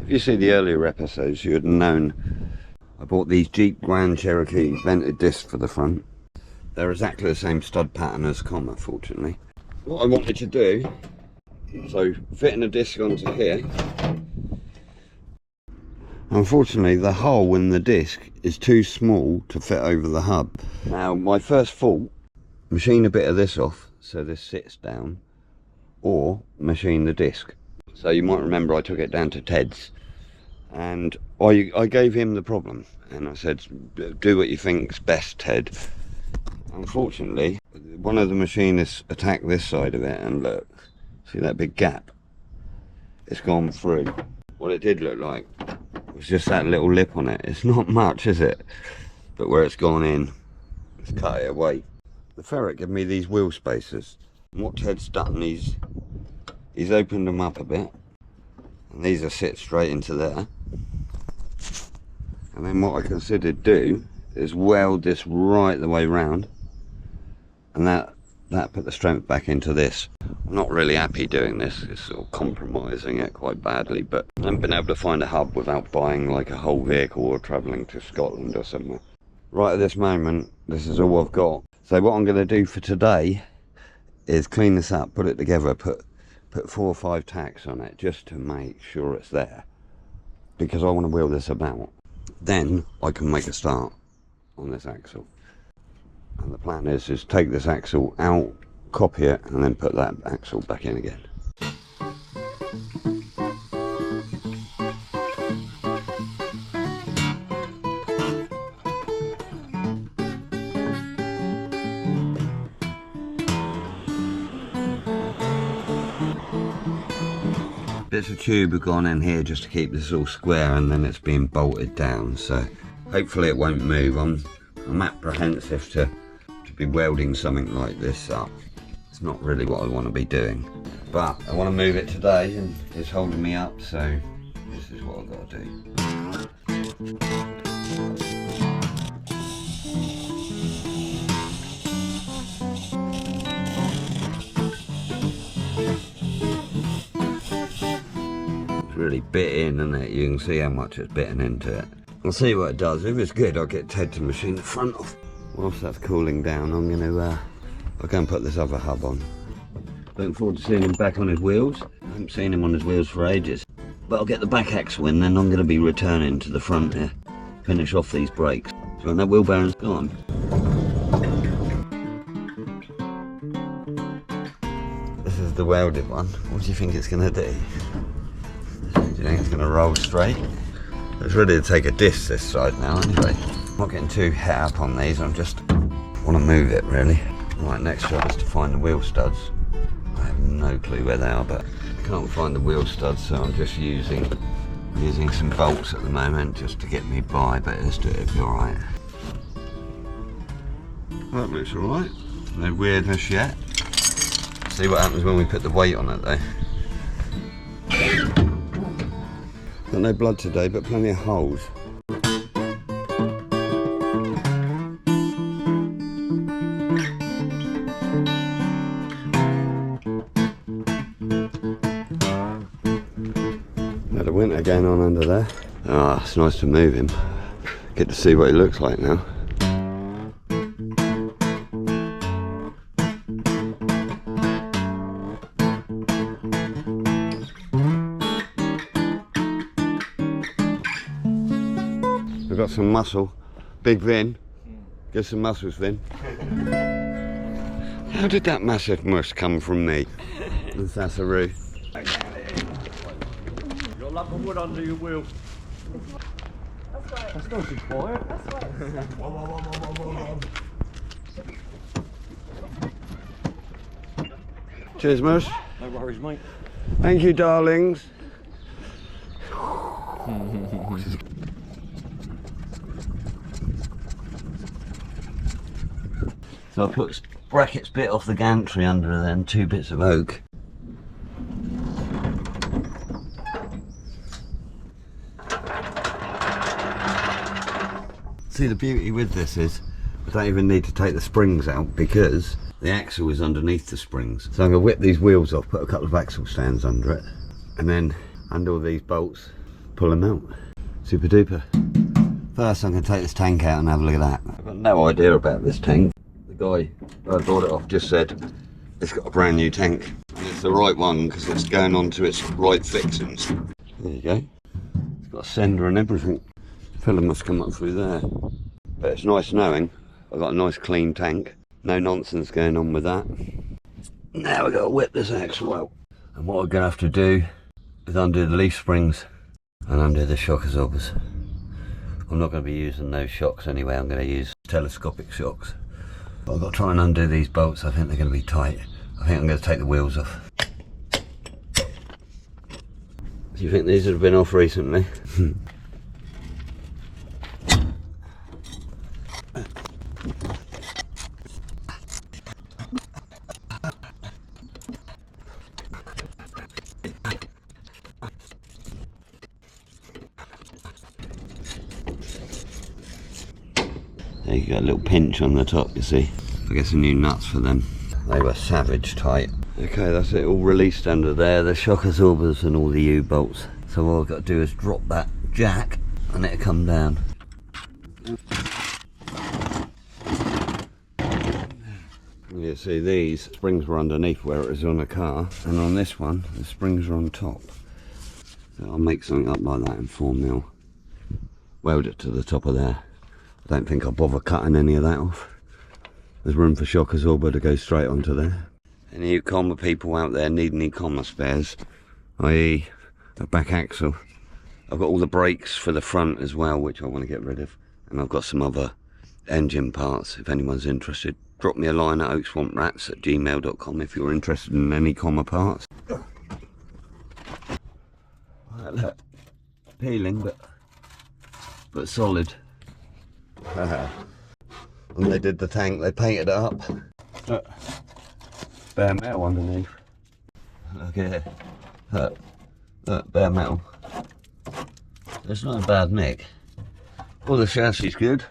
If you see the earlier episodes, you would have known I bought these Jeep Grand Cherokee vented discs for the front. They're exactly the same stud pattern as Comma, fortunately. What I wanted to do, so fitting a disc onto here, unfortunately the hole in the disc is too small to fit over the hub. Now my first thought, machine a bit of this off so this sits down, or machine the disc. So you might remember I took it down to Ted's and I gave him the problem and I said, do what you think's best, Ted. Unfortunately, one of the machinists attacked this side of it, and look, see that big gap? It's gone through. What it did look like was just that little lip on it. It's not much, is it? But where it's gone in, it's cut it away. The ferret gave me these wheel spacers. And what Ted's done, he's opened them up a bit. And these are sit straight into there. And then what I considered do is weld this right the way round. And that put the strength back into this. I'm not really happy doing this. It's sort of compromising it quite badly, but I haven't been able to find a hub without buying like a whole vehicle or travelling to Scotland or somewhere. Right at this moment, this is all I've got. So what I'm going to do for today is clean this up, put it together, put 4 or 5 tacks on it just to make sure it's there, because I want to wheel this about. Then I can make a start on this axle. And the plan is take this axle out, copy it, and then put that axle back in again. Bits of tube have gone in here just to keep this all square, and then it's being bolted down, so hopefully it won't move. I'm apprehensive to be welding something like this up. It's not really what I want to be doing, but I want to move it today and it's holding me up, so this is what I've got to do. It's really bit in, isn't it? You can see how much it's bitten into it. I'll see what it does. If it's good, I'll get Ted to machine the front off. Whilst that's cooling down, I'm going to I'll go and put this other hub on. Looking forward to seeing him back on his wheels. I haven't seen him on his wheels for ages. But I'll get the back axle in, then I'm going to be returning to the front here. Finish off these brakes. So when that wheel bearing's gone. This is the welded one. What do you think it's going to do? Do you think it's going to roll straight? It's ready to take a disc this side now anyway. I'm not getting too het up on these, I just want to move it really. Right, next job is to find the wheel studs. I have no clue where they are, but I can't find the wheel studs, so I'm just using some bolts at the moment just to get me by, but it'll be alright. That looks alright. No weirdness yet. See what happens when we put the weight on it though. Got no blood today, but plenty of holes. Had a winter going on under there. Ah, it's nice to move him. Get to see what he looks like now. We've got some muscle. Big Vin. Get some muscles, Vin. How did that massive mush come from me? And Sasaroo. You've got a lump of wood under your wheel. That's right. That's not too quiet. That's right. Cheers, Mush. No worries, mate. Thank you, darlings. So I put brackets bit off the gantry under then, 2 bits of oak. See, the beauty with this is I don't even need to take the springs out because the axle is underneath the springs. So I'm going to whip these wheels off, put a couple of axle stands under it, and then undo all these bolts, pull them out. Super duper. First I'm going to take this tank out and have a look at that. I've got no idea about this tank. The guy I bought it off just said it's got a brand new tank. And it's the right one because it's going on to its right fixings. There you go. It's got a sender and everything. Filler must come up through there. But it's nice knowing I've got a nice clean tank. No nonsense going on with that. Now we've got to whip this axle out. And what we're going to have to do is undo the leaf springs and undo the shock absorbers. I'm not going to be using those shocks anyway, I'm going to use telescopic shocks. But I've got to try and undo these bolts, I think they're going to be tight. I think I'm going to take the wheels off. Do you think these have been off recently? There you go, a little pinch on the top, you see. I get some new nuts for them. They were savage tight. Okay, that's it, all released under there, the shock absorbers and all the U-bolts. So all I've got to do is drop that jack and it'll come down. You see, these springs were underneath where it was on a car, and on this one the springs are on top. So I'll make something up like that in 4mm. Weld it to the top of there. I don't think I'll bother cutting any of that off. There's room for shock absorber to go straight onto there. Any of you comma people out there need any comma spares, i.e. a back axle. I've got all the brakes for the front as well, which I want to get rid of. And I've got some other engine parts, if anyone's interested. Drop me a line at oakswamprats@gmail.com if you're interested in any comma parts. Right, look, peeling but solid. When they did the tank, they painted it up. Look, bare metal underneath. Look here. Look, bare metal. It's not a bad nick. All the chassis is good.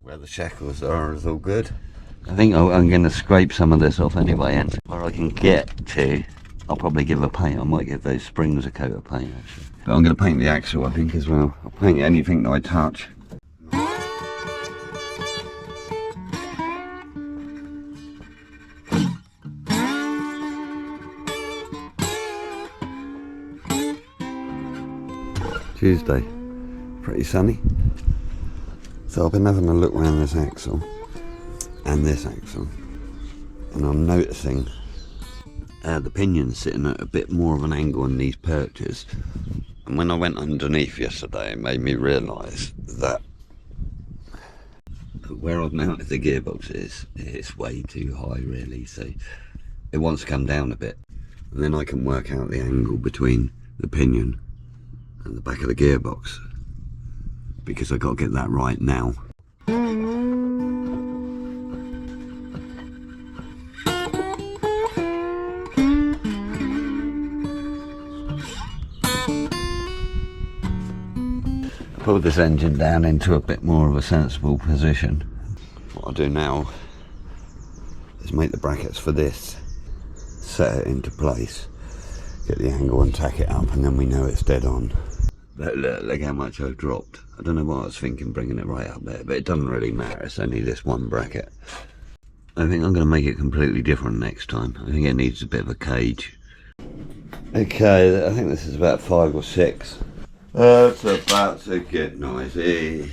Where the shackles are is all good. I think I'm going to scrape some of this off anyway, and where I can get to, I'll probably give a paint. I might give those springs a coat of paint actually. But I'm going to paint the axle, I think, as well. I'll paint anything that I touch. Tuesday, pretty sunny. So I've been having a look around this axle and this axle, and I'm noticing the pinion's sitting at a bit more of an angle on these perches. And when I went underneath yesterday, it made me realise that where I've mounted the gearbox it's way too high really, so it wants to come down a bit. And then I can work out the angle between the pinion and the back of the gearbox, because I've got to get that right now. Pull this engine down into a bit more of a sensible position. What I'll do now is make the brackets for this, set it into place, get the angle and tack it up, and then we know it's dead on. Look how much I've dropped. I don't know what I was thinking bringing it right up there, but it doesn't really matter, it's only this one bracket. I think I'm going to make it completely different next time. I think it needs a bit of a cage. Okay, I think this is about 5 or 6. It's about to get noisy.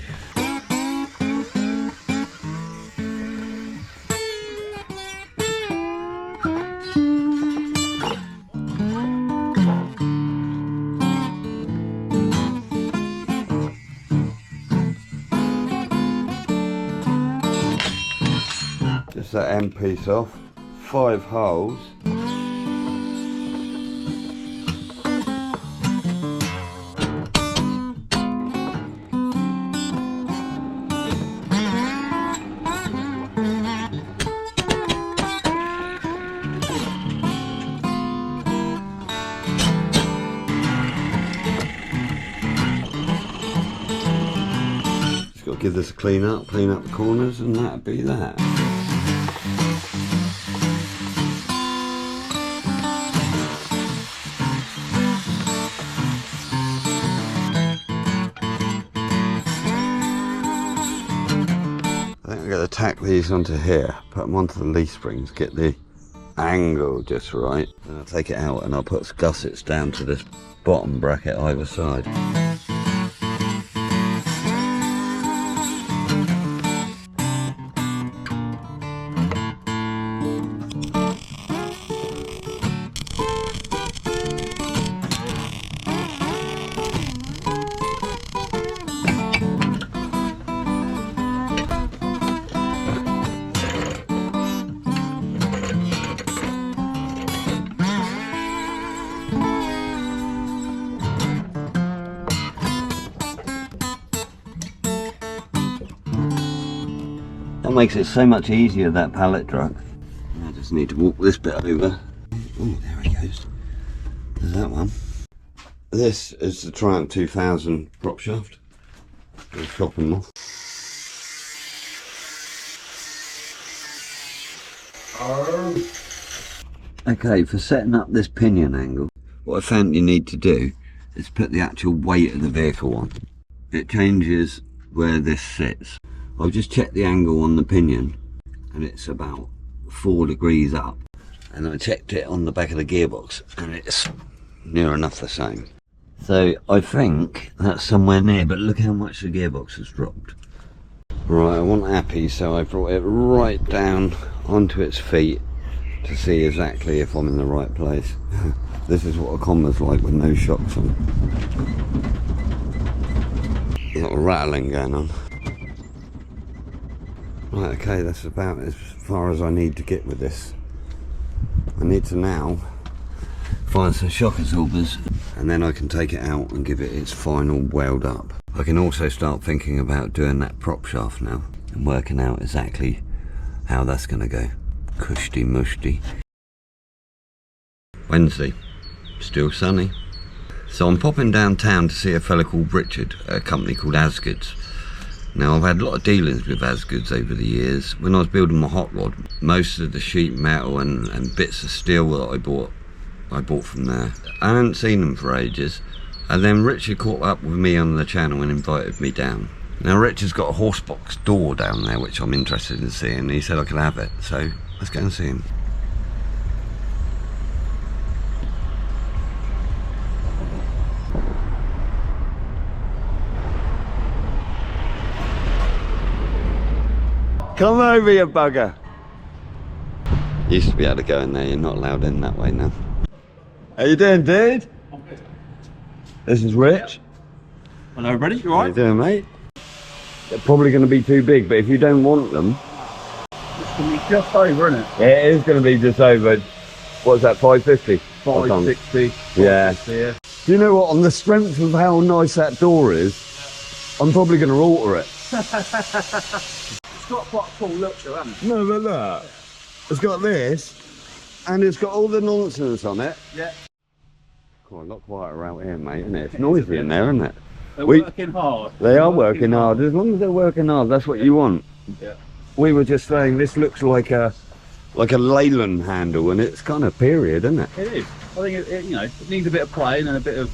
Just that end piece off, 5 holes. Just got to give this a clean up the corners, and that'll be that. going to tack these onto here, put them onto the leaf springs, get the angle just right. Then I'll take it out and I'll put gussets down to this bottom bracket either side. That makes it so much easier, that pallet truck. I just need to walk this bit over. Oh, there he goes. There's that one. This is the Triumph 2000 prop shaft. We'll chop them off. Okay, for setting up this pinion angle, what I found you need to do is put the actual weight of the vehicle on. It changes where this sits. I've just checked the angle on the pinion and it's about 4 degrees up, and I checked it on the back of the gearbox and it's near enough the same. So I think that's somewhere near, but look how much the gearbox has dropped. Right, I want happy, so I brought it right down onto its feet to see exactly if I'm in the right place. This is what a comma's like with no shocks on. A lot of rattling going on. Right, okay, that's about as far as I need to get with this. I need to now find some shock absorbers and then I can take it out and give it its final weld up. I can also start thinking about doing that prop shaft now and working out exactly how that's going to go. Cushy mushy. Wednesday, still sunny. So I'm popping downtown to see a fella called Richard at a company called Asgoods. Now, I've had a lot of dealings with Asgoods over the years. When I was building my hot rod, most of the sheet metal and bits of steel that I bought from there. I hadn't seen them for ages, and then Richard caught up with me on the channel and invited me down. Now, Richard's got a horse box door down there which I'm interested in seeing. He said I could have it, so let's go and see him. Come over, you bugger. Used to be able to go in there, you're not allowed in that way now. How you doing, dude? I'm good. This is Rich. Hello, everybody. You How alright? you doing, mate? They're probably going to be too big, but if you don't want them... It's going to be just over, isn't it? Yeah, it is going to be just over, what's that, 550? 560. Yeah. 560, yeah. Do you know what, on the strength of how nice that door is, I'm probably going to alter it. It's got quite a cool look to it, hasn't it? No, but look. It's got this, and it's got all the nonsense on it. Yeah. Quite a lot quieter out here, mate, isn't it? It's noisy in there, isn't it? They're working hard. They are working hard. As long as they're working hard, that's what you want. Yeah. We were just saying this looks like a Leyland handle, and it's kind of period, isn't it? It is. I think it you know, it needs a bit of playing and a bit of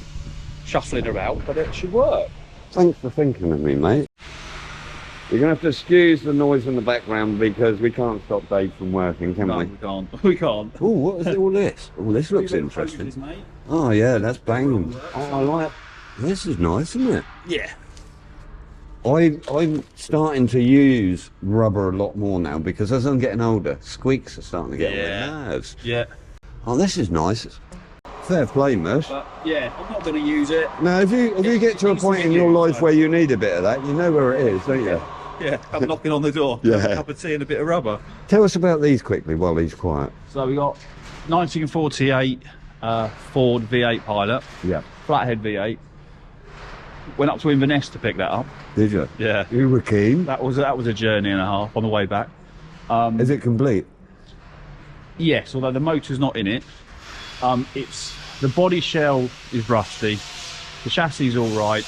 shuffling about, but it should work. Thanks for thinking of me, mate. You're going to have to excuse the noise in the background because we can't stop Dave from working, can No, we? we can't. We can't. Oh, what is all this? Oh, this looks interesting. Poses, mate. Oh, yeah, that's banging. Oh, I like... This is nice, isn't it? Yeah. I'm starting to use rubber a lot more now because as I'm getting older, squeaks are starting to get on my nerves. Yeah. Oh, this is nice. Fair play, Mush. But yeah, I'm not going to use it. Now, if you get to a point in your life where you need a bit of that, you know where it is, don't you? Yeah, I'm knocking on the door. Yeah. A cup of tea and a bit of rubber. Tell us about these quickly while he's quiet. So we got 1948 Ford V8 Pilot, Yeah. flathead V8. Went up to Inverness to pick that up. Did you? Yeah. You were keen. That was a journey and a half on the way back. Is it complete? Yes, although the motor's not in it. It's the body shell is rusty, the chassis is all right,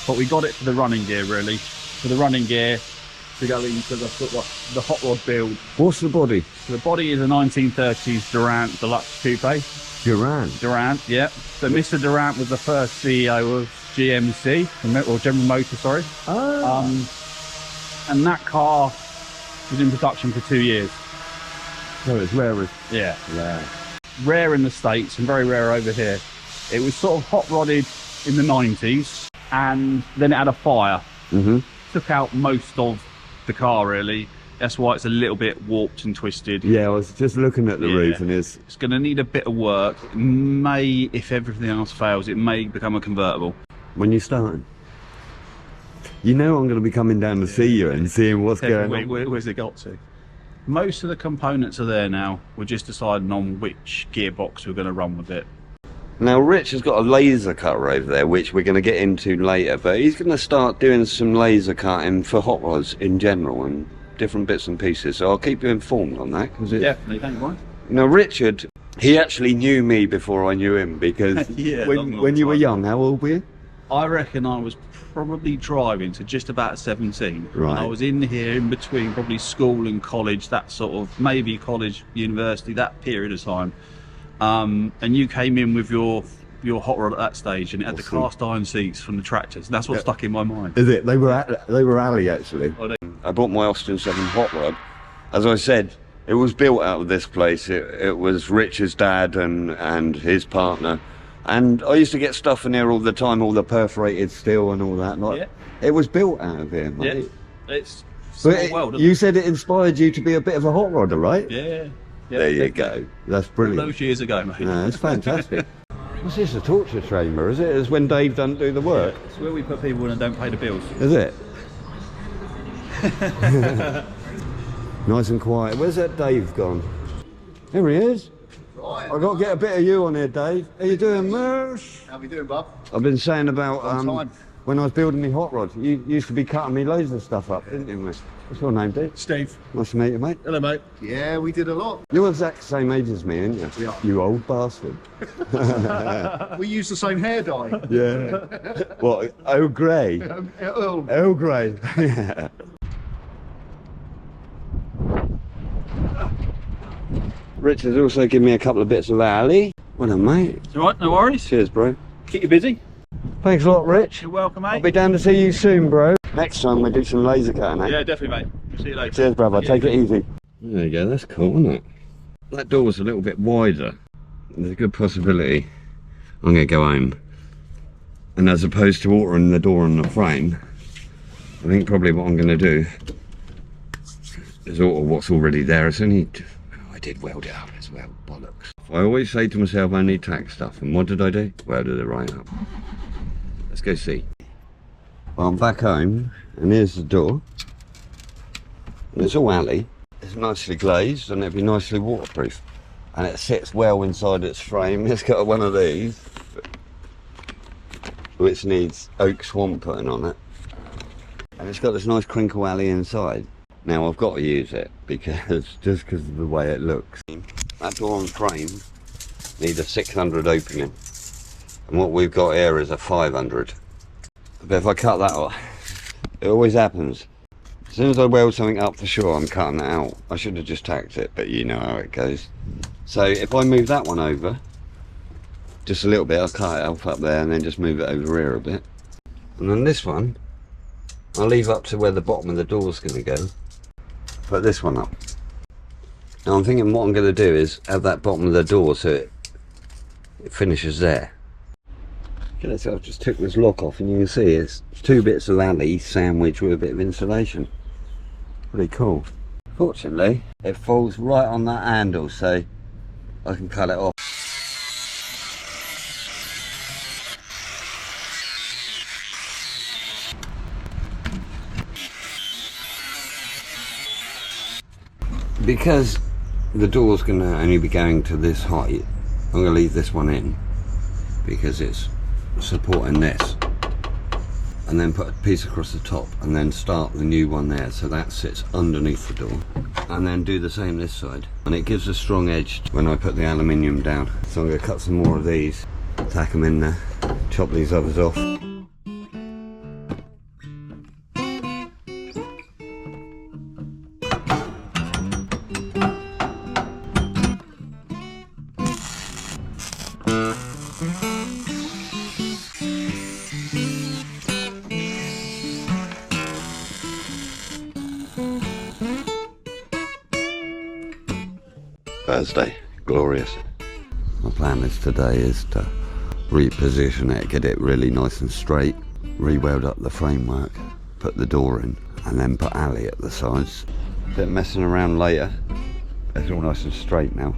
but we got it for the running gear really. For the running gear to go into the hot rod build. What's the body? So the body is a 1930s Durant Deluxe Coupe. Durant, yeah. So Mr. Durant was the first CEO of GMC, or General Motors, sorry. Ah. And that car was in production for 2 years. So it's rare. Yeah. Rare. Rare in the States and very rare over here. It was sort of hot rodded in the 90s, and then it had a fire. Mm-hmm. Took out most of the car, really. That's why it's a little bit warped and twisted. Yeah, I was just looking at the roof, and it's going to need a bit of work. It may, if everything else fails, it may become a convertible. when you're starting. You know I'm going to be coming down to see you and seeing what's going on. Where's it got to? Most of the components are there now. We're just deciding on which gearbox we're going to run with it. Now Rich has got a laser cutter over there, which we're going to get into later, but he's going to start doing some laser cutting for hot rods in general and different bits and pieces, so I'll keep you informed on that. Definitely, thank you. Now Richard, he actually knew me before I knew him, because Yeah, when you were young, how old were you? I reckon I was probably driving to just about 17. Right. And I was in here in between probably school and college, that sort of, maybe college, university, that period of time. And you came in with your hot rod at that stage, and it had the cast iron seats from the tractors. And that's what stuck in my mind. Is it? They were alley actually. I bought my Austin 7 hot rod. As I said, it was built out of this place. It was Richard's dad and his partner. And I used to get stuff in here all the time, all the perforated steel and all that. Like, it was built out of here, mate. Yeah, it's small world. You said it inspired you to be a bit of a hot rodder, right? Yeah. There you go. That's brilliant. Those years ago, mate. No, it's fantastic. What's this, a torture chamber, is it? It's when Dave doesn't do the work? It's where we put people in and don't pay the bills. Is it? Nice and quiet. Where's that Dave gone? Here he is. Right. I've got to get a bit of you on here, Dave. How you doing, Mersh? How we doing, bub? I've been saying about when I was building my hot rod, you used to be cutting me loads of stuff up, didn't you, mate? What's your name, Dave? Steve. Nice to meet you, mate. Hello, mate. Yeah, we did a lot. You're the exact same age as me, aren't you? We are. You old bastard. We use the same hair dye. Yeah. What? Earl Grey? Earl Grey. Yeah. Richard's also given me a couple of bits of alley. Well done, mate. It's all right, no worries. Cheers, bro. Keep you busy. Thanks a lot, Rich. You're welcome, mate. I'll be down to see you soon, bro. Next time we do some laser cutting, eh? Yeah, definitely, mate. See you later. Cheers, brother. Take it easy. There you go. That's cool, isn't it? That door's a little bit wider. There's a good possibility I'm going to go home. And as opposed to altering the door on the frame, I think probably what I'm going to do is alter what's already there. It's only... I did weld it up as well, bollocks. I always say to myself I need tack stuff, and what did I do? Welded it right up. Let's go see. Well, I'm back home, and here's the door. And it's all alley. It's nicely glazed, and it'll be nicely waterproof. And it sits well inside its frame. It's got one of these, which needs oak swamp putting on it. And it's got this nice crinkle alley inside. Now I've got to use it just because of the way it looks. That door and frame needs a 600 opening, and what we've got here is a 500. But if I cut that off, it always happens. As soon as I weld something up for sure, I'm cutting it out. I should have just tacked it, but you know how it goes. So if I move that one over just a little bit, I'll cut it off up there and then just move it over here a bit. And then this one I'll leave up to where the bottom of the door's going to go. Put this one up. Now I'm thinking what I'm going to do is have that bottom of the door so it finishes there. Okay, so I've just took this lock off, and you can see it's 2 bits of alley sandwiched with a bit of insulation. Pretty cool. Fortunately, it falls right on that handle, so I can cut it off. Because the door's going to only be going to this height, I'm going to leave this one in because it's supporting this, and then put a piece across the top and then start the new one there, so that sits underneath the door, and then do the same this side, and it gives a strong edge when I put the aluminium down. So I'm going to cut some more of these, tack them in there, chop these others off. Thursday, glorious. My plan is today is to reposition it, get it really nice and straight, re-weld up the framework, put the door in, and then put alley at the sides. Bit messing around later. It's all nice and straight now.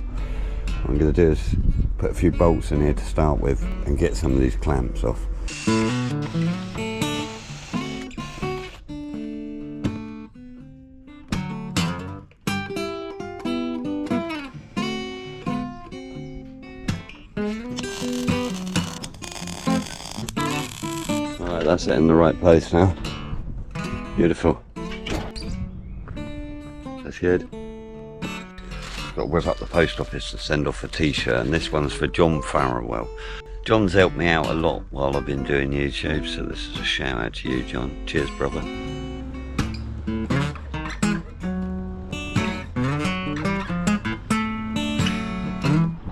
What I'm going to do is put a few bolts in here to start with and get some of these clamps off. Alright, that's it in the right place now. Beautiful. That's good. Got to whip up the post office to send off a t-shirt, and this one's for John Farrowell. John's helped me out a lot while I've been doing YouTube, so this is a shout out to you, John. Cheers, brother.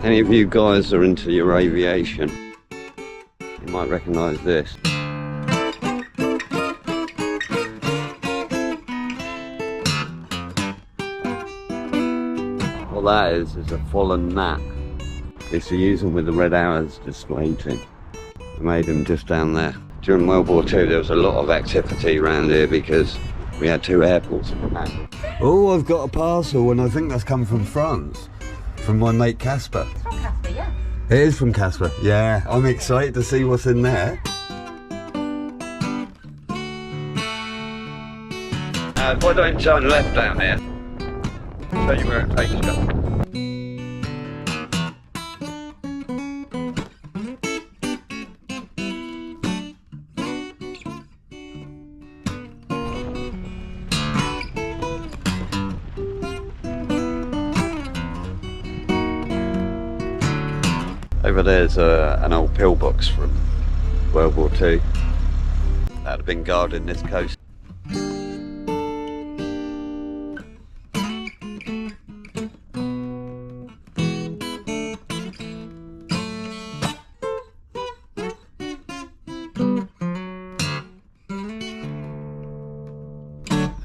Any of you guys are into your aviation, you might recognise this. What that is a fallen gnat. I used to use them with the red arrows display team. I made them just down there. During World War II there was a lot of activity around here because we had 2 airports in Japan. Oh, I've got a parcel, and I think that's come from France. From my mate Casper. It's from Casper, yeah. It is from Casper, yeah. I'm excited to see what's in there. If I don't turn left down here, I'll tell you where it takes you. Over there's an old pillbox from World War II. That had been guarding this coast.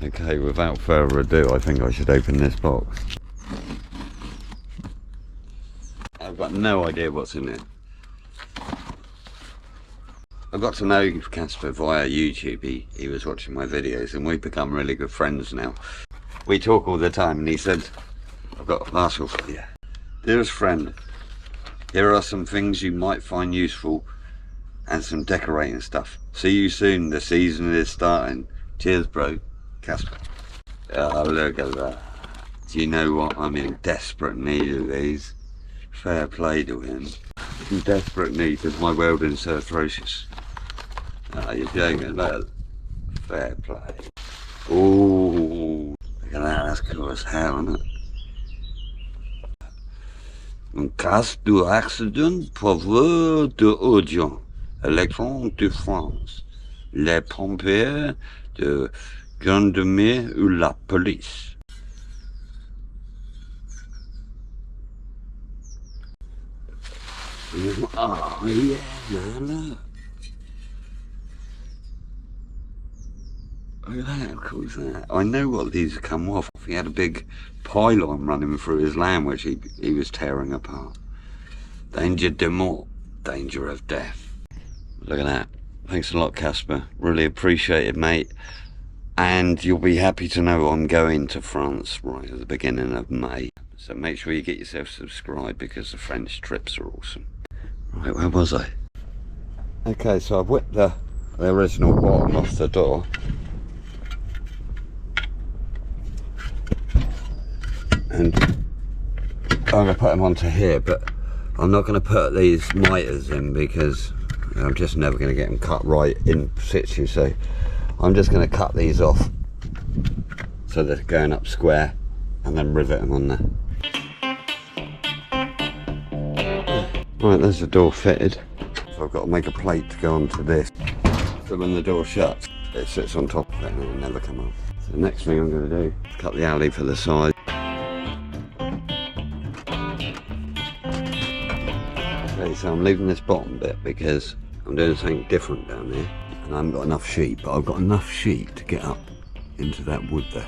Okay, without further ado, I think I should open this box. I've got no idea what's in it. I got to know Casper via YouTube. He was watching my videos and we've become really good friends now. We talk all the time and he said, I've got a parcel for you. Dearest friend, here are some things you might find useful and some decorating stuff. See you soon, the season is starting. Cheers bro, Casper. Oh, look at that. Do you know what? I'm in desperate need of these. Fair play to him. In desperate need because my welding's so atrocious. Oh, you're joking, look. Fair play. Ooh, look at that, that's cool as hell, isn't it? En cas d'accident, pauvre de Audion, électron de France, les pompiers de gendarmerie ou la police. Oh yeah, man, look. Look at that, how cool is that? I know what these come off. He had a big pylon running through his land which he was tearing apart. Danger de mort, danger of death. Look at that. Thanks a lot, Casper. Really appreciate it, mate. And you'll be happy to know I'm going to France right at the beginning of May. So make sure you get yourself subscribed because the French trips are awesome. Right, where was I? Okay, so I've whipped the original bottom off the door. And I'm going to put them onto here, but I'm not going to put these miters in because I'm just never going to get them cut right in situ. So I'm just going to cut these off so they're going up square and then rivet them on there. Right, there's the door fitted. So I've got to make a plate to go onto this. So when the door shuts, it sits on top of it and it'll never come off. So the next thing I'm going to do is cut the alley for the side. Okay, so I'm leaving this bottom bit because I'm doing something different down there. And I haven't got enough sheet, but I've got enough sheet to get up into that wood there.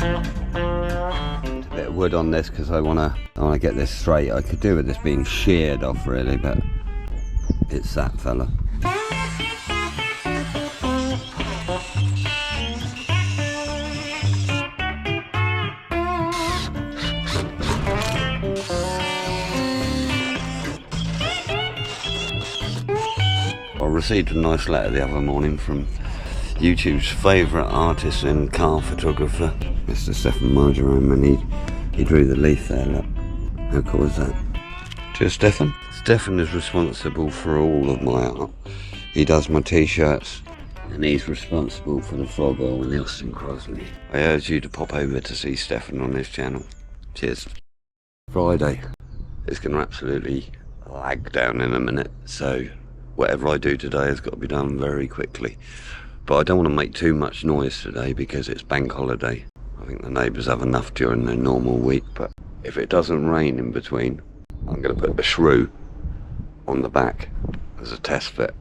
A bit of wood on this because I wanna get this straight. I could do with this being sheared off really, but it's that fella. I received a nice letter the other morning from YouTube's favourite artist and car photographer, Mr. Stefan Marjoram, and he drew the leaf there, look. How cool is that? Cheers, Stefan. Stefan is responsible for all of my art. He does my t-shirts, and he's responsible for the frog oil and the Austin Crosley. I urge you to pop over to see Stefan on his channel. Cheers. Friday. It's going to absolutely lag down in a minute, so whatever I do today has got to be done very quickly. But I don't want to make too much noise today because it's bank holiday. I think the neighbours have enough during their normal week, but if it doesn't rain in between, I'm going to put the shrew on the back as a test fit.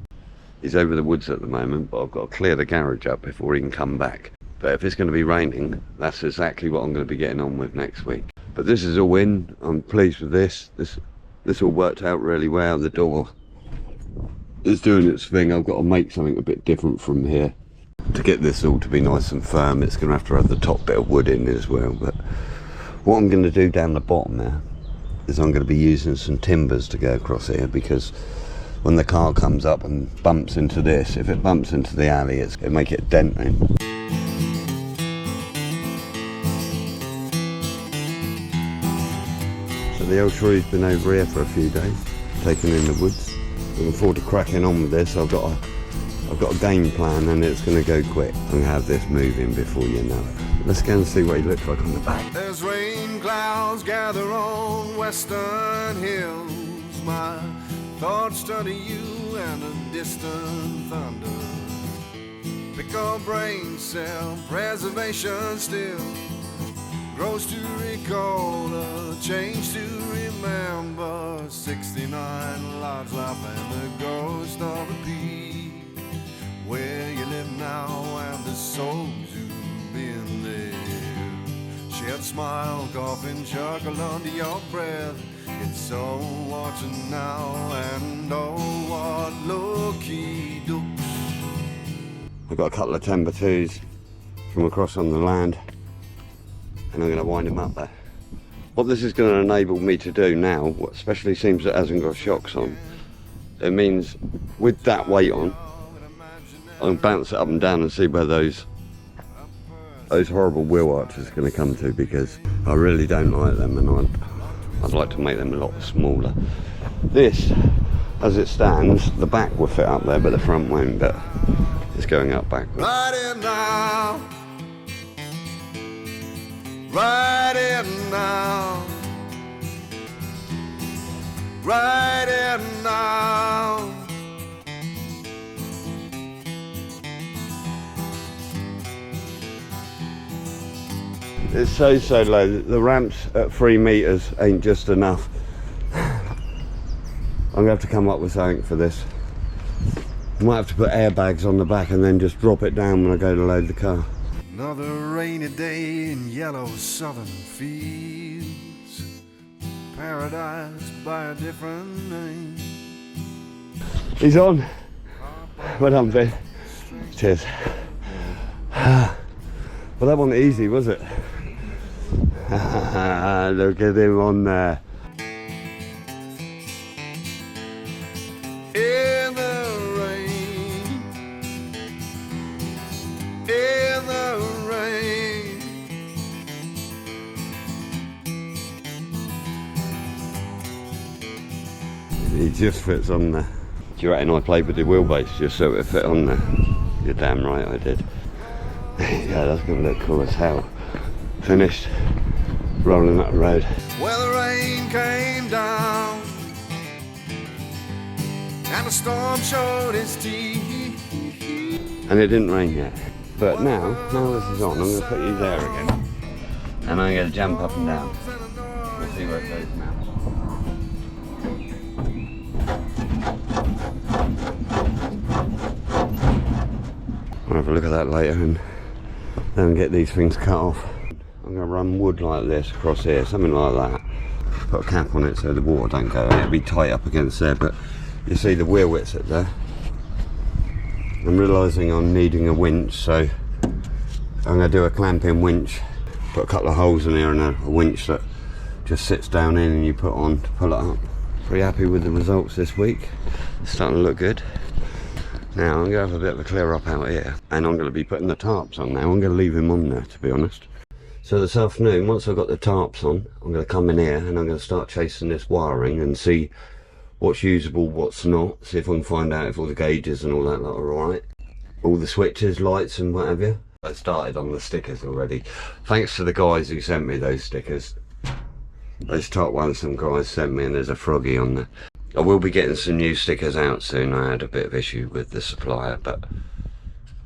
He's over the woods at the moment, but I've got to clear the garage up before he can come back. But if it's going to be raining, that's exactly what I'm going to be getting on with next week. But this is all in. I'm pleased with this. This all worked out really well. The door is doing its thing. I've got to make something a bit different from here to get this all to be nice and firm. It's going to have the top bit of wood in as well. But what I'm going to do down the bottom there is I'm going to be using some timbers to go across here, because when the car comes up and bumps into this, if it bumps into the alley, it'll make it a dent in. So the old shrew's been over here for a few days, taken in the woods. Looking forward to cracking on with this. I've got a game plan, and it's going to go quick. I'm going to have this moving before you know it. Let's go and see what he looks like on the back. As rain clouds gather on western hills, my thoughts turn to you and the distant thunder. Pick a brain cell, preservation still grows to recall, a change to remember. 69 large life and the ghost of a peak, where you live now and the souls who've been there. Shared smile, cough chuckle under your breath. It's so watching now, and oh, what looky looks. I've got a couple of timber twos from across on the land, and I'm going to wind them up there. What this is going to enable me to do now, what especially seems it hasn't got shocks on, it means with that weight on, I can bounce it up and down and see where those horrible wheel arches are going to come to, because I really don't like them, and I'd like to make them a lot smaller. This, as it stands, the back will fit up there, but the front won't, but it's going up backwards. Right in now, right in now, right in now. It's so low. The ramps at 3 meters ain't just enough. I'm gonna have to come up with something for this. I might have to put airbags on the back and then just drop it down when I go to load the car. Another rainy day in yellow southern fields, paradise by a different name. He's on. Well done, Ben. Cheers. Well, that wasn't easy, was it? Look at him on there. In the rain, in the rain. He just fits on there. Do you reckon I played with the wheelbase just so it fit on there? You're damn right I did. Yeah, that's gonna look cool as hell. Finished rolling up the road. Well, the rain came down and the storm showed its teeth. And it didn't rain yet. But now this is on, I'm going to put you there again. And I'm going to jump up and down. We'll see where it goes now. I'll have a look at that later and then get these things cut off. run wood like this across here, something like that. Put a cap on it so the water don't go in. It'll be tight up against there, but you see the wheel width's at there. I'm realising I'm needing a winch, so I'm going to do a clamping winch. Put a couple of holes in here and a winch that just sits down in and you put on to pull it up. Pretty happy with the results this week. It's starting to look good. Now I'm going to have a bit of a clear up out here, and I'm going to be putting the tarps on now. I'm going to leave him on there, to be honest. So this afternoon, once I've got the tarps on, I'm going to come in here and I'm going to start chasing this wiring and see what's usable, what's not. See if I can find out if all the gauges and all that lot are alright. All the switches, lights and what have you. I started on the stickers already. Thanks to the guys who sent me those stickers. Those top ones some guys sent me, and there's a froggy on there. I will be getting some new stickers out soon. I had a bit of issue with the supplier, but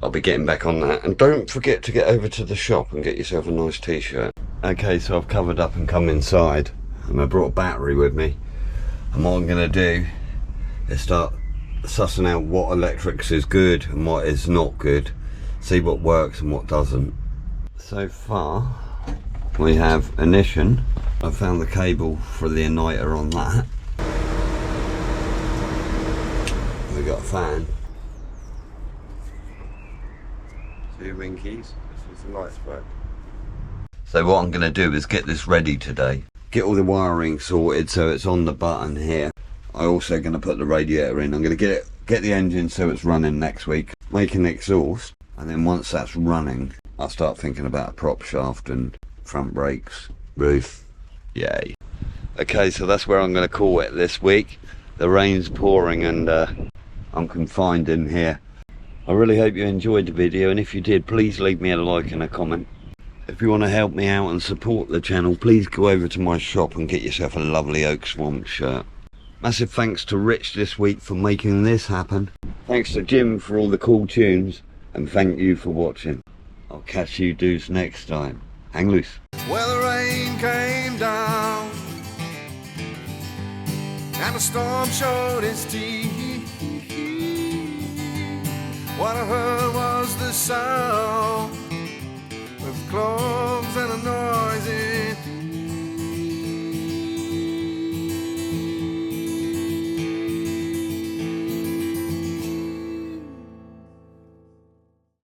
I'll be getting back on that. And don't forget to get over to the shop and get yourself a nice t-shirt. Okay, so I've covered up and come inside, and I brought a battery with me. And what I'm going to do is start sussing out what electrics is good and what is not good. See what works and what doesn't. So far we have ignition. I found the cable for the igniter on that. We got a fan. Two winkies. This is the light spread. So what I'm going to do is get this ready today. Get all the wiring sorted so it's on the button here. I'm also going to put the radiator in. I'm going to get the engine so it's running next week. Make an exhaust, and then once that's running, I'll start thinking about a prop shaft and front brakes, roof. Yay. Okay, so that's where I'm going to call it this week. The rain's pouring and I'm confined in here. I really hope you enjoyed the video, and if you did, please leave me a like and a comment. If you want to help me out and support the channel, please go over to my shop and get yourself a lovely Oak Swamp shirt. Massive thanks to Rich this week for making this happen. Thanks to Jim for all the cool tunes, and thank you for watching. I'll catch you dudes next time. Hang loose. Well, the rain came down and the storm showed its teeth. What I heard was the sound of close